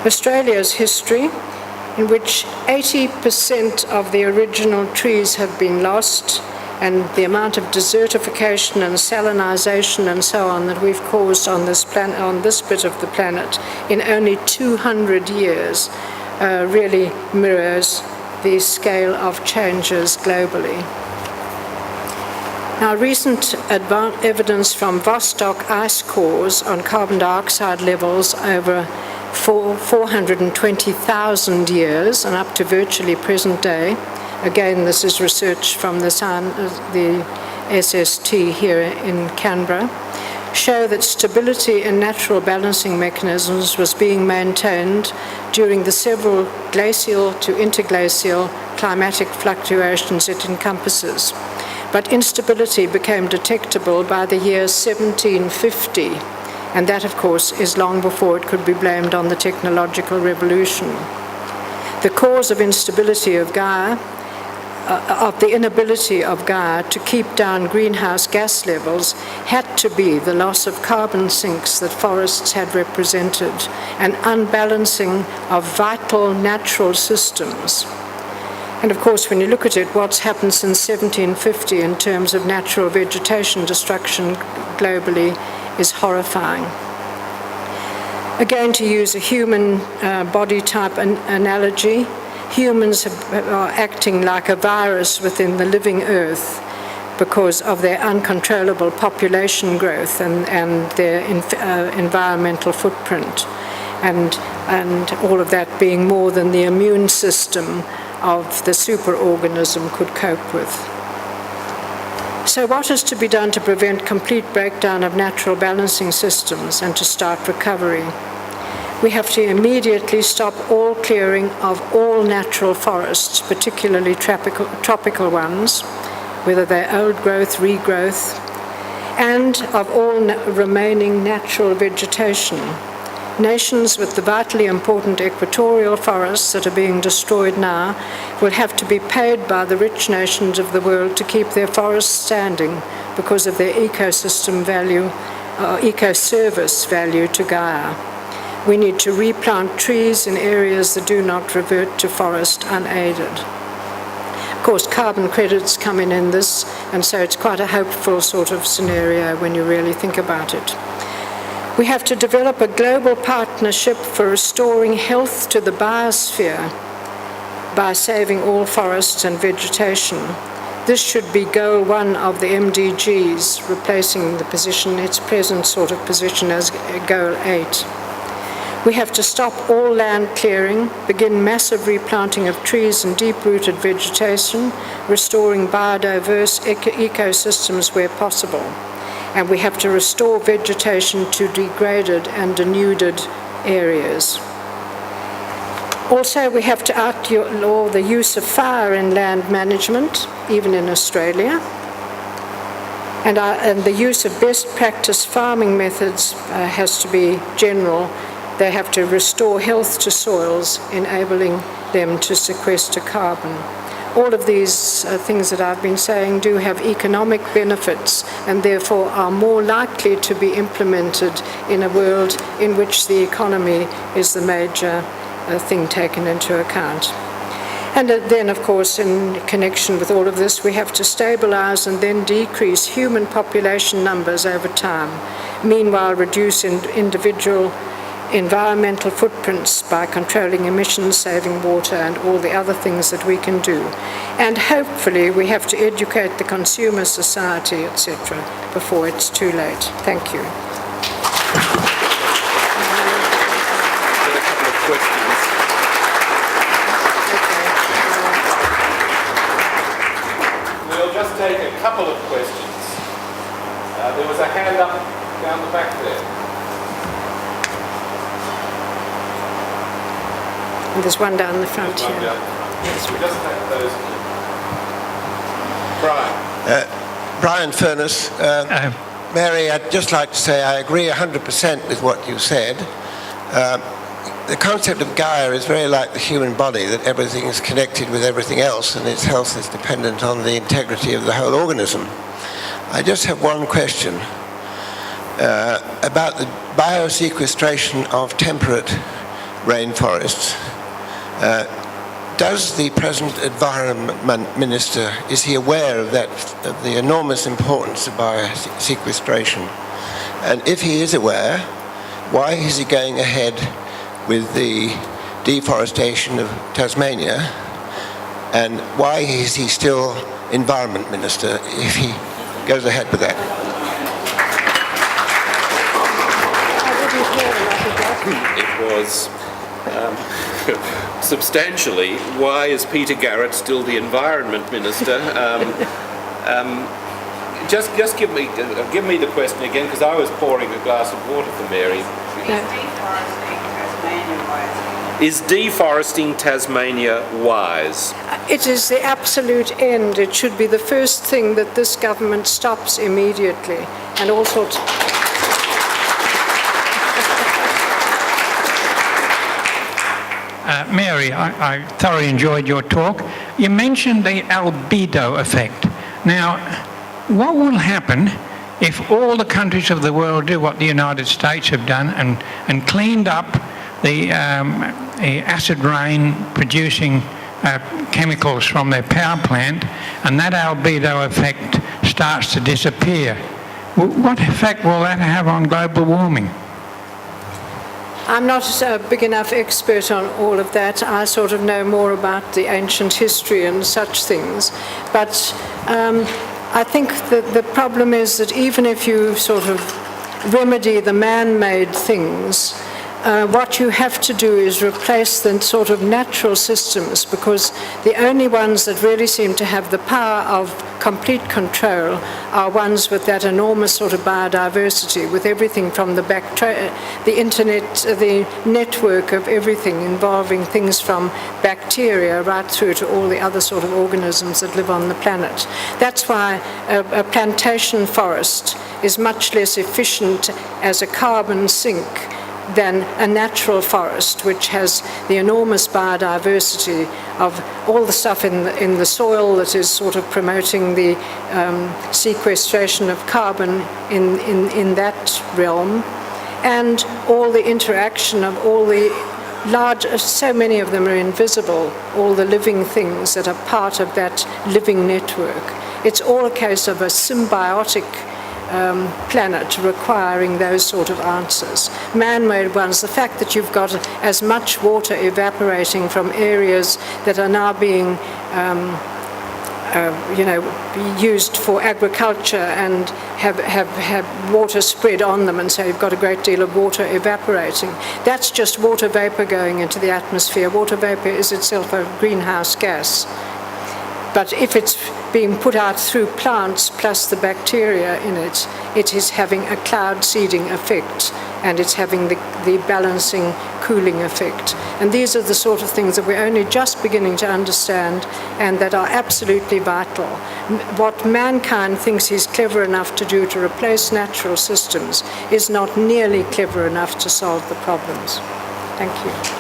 Australia's history, in which 80% of the original trees have been lost, and the amount of desertification and salinization and so on that we've caused on this planet, on this bit of the planet, in only 200 years, really mirrors the scale of changes globally. Now, recent evidence from Vostok ice cores on carbon dioxide levels over 420,000 years and up to virtually present day. Again, this is research from the SST here in Canberra, show that stability in natural balancing mechanisms was being maintained during the several glacial to interglacial climatic fluctuations it encompasses. But instability became detectable by the year 1750, and that, of course, is long before it could be blamed on the technological revolution. The cause of instability of Gaia, of the inability of Gaia to keep down greenhouse gas levels, had to be the loss of carbon sinks that forests had represented, an unbalancing of vital natural systems. And of course, when you look at it, what's happened since 1750 in terms of natural vegetation destruction globally is horrifying. Again, to use a human body type analogy, humans are acting like a virus within the living earth because of their uncontrollable population growth and their environmental footprint, and all of that being more than the immune system of the superorganism could cope with. So what is to be done to prevent complete breakdown of natural balancing systems and to start recovery? We have to immediately stop all clearing of all natural forests, particularly tropical ones, whether they're old growth, regrowth, and of all remaining natural vegetation. Nations with the vitally important equatorial forests that are being destroyed now will have to be paid by the rich nations of the world to keep their forests standing because of their ecosystem value, ecoservice value to Gaia. We need to replant trees in areas that do not revert to forest unaided. Of course, carbon credits come in this, and so it's quite a hopeful sort of scenario when you really think about it. We have to develop a global partnership for restoring health to the biosphere by saving all forests and vegetation. This should be goal 1 of the MDGs, replacing the position, its present sort of position, as goal 8. We have to stop all land clearing, begin massive replanting of trees and deep-rooted vegetation, restoring biodiverse ecosystems where possible. And we have to restore vegetation to degraded and denuded areas. Also, we have to outlaw the use of fire in land management, even in Australia. And the use of best practice farming methods has to be general. They have to restore health to soils, enabling them to sequester carbon. All of these things that I've been saying do have economic benefits and therefore are more likely to be implemented in a world in which the economy is the major thing taken into account. And then, of course, in connection with all of this, we have to stabilize and then decrease human population numbers over time, meanwhile reduce individual environmental footprints by controlling emissions, saving water, and all the other things that we can do. And hopefully we have to educate the consumer society, etc., before it's too late. Thank you. We'll just take a couple of questions. There was a hand up down the back there. And there's one down the front here. Yes, we just take those. Brian. Brian Furness. Mary, I'd just like to say I agree 100% with what you said. The concept of Gaia is very like the human body, that everything is connected with everything else and its health is dependent on the integrity of the whole organism. I just have one question about the biosequestration of temperate rainforests. Does the present Environment Minister, is he aware of that, of the enormous importance of biosequestration? And if he is aware, why is he going ahead with the deforestation of Tasmania? And why is he still Environment Minister if he goes ahead with that? It was substantially, why is Peter Garrett still the Environment Minister? Just give me the question again, because I was pouring a glass of water for Mary. Is deforesting Tasmania wise? It is the absolute end. It should be the first thing that this government stops immediately, and all sorts. Mary, I thoroughly enjoyed your talk. You mentioned the albedo effect. Now, what will happen if all the countries of the world do what the United States have done and cleaned up the acid rain producing chemicals from their power plant, and that albedo effect starts to disappear? What effect will that have on global warming? I'm not a big enough expert on all of that. I sort of know more about the ancient history and such things. But I think that the problem is that even if you sort of remedy the man-made things, what you have to do is replace the sort of natural systems, because the only ones that really seem to have the power of complete control are ones with that enormous sort of biodiversity, with everything from the internet, the network of everything involving things from bacteria right through to all the other sort of organisms that live on the planet. That's why a plantation forest is much less efficient as a carbon sink than a natural forest, which has the enormous biodiversity of all the stuff in the soil that is sort of promoting the sequestration of carbon in that realm, and all the interaction of all the large, so many of them are invisible, all the living things that are part of that living network. It's all a case of a symbiotic planet requiring those sort of answers. Man-made ones, the fact that you've got as much water evaporating from areas that are now being used for agriculture and have water spread on them, and so you've got a great deal of water evaporating. That's just water vapor going into the atmosphere. Water vapor is itself a greenhouse gas. But if it's being put out through plants plus the bacteria in it, it is having a cloud seeding effect, and it's having the balancing cooling effect. And these are the sort of things that we're only just beginning to understand and that are absolutely vital. What mankind thinks he's clever enough to do to replace natural systems is not nearly clever enough to solve the problems. Thank you.